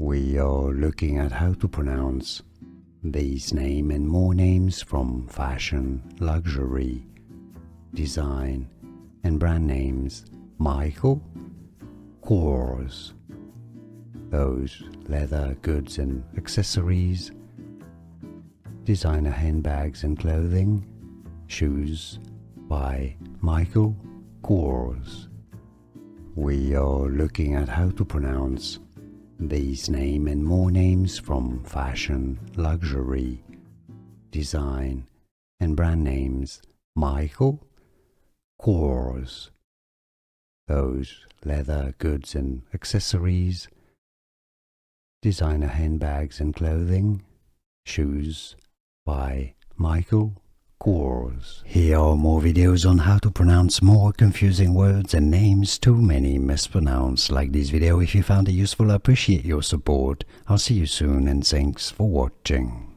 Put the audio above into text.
We are looking at how to pronounce these names and more names from fashion, luxury, design, and brand names: Michael Kors, those leather goods and accessories, designer handbags and clothing, shoes by Michael Kors. We are looking at how to pronounce these names and more names from fashion, luxury, design, and brand names: Michael Kors, those leather goods and accessories, designer handbags and clothing, shoes by Michael Kors. Here are more videos on how to pronounce more confusing words and names too many mispronounced. Like this video if you found it useful. I appreciate your support. I'll see you soon and thanks for watching.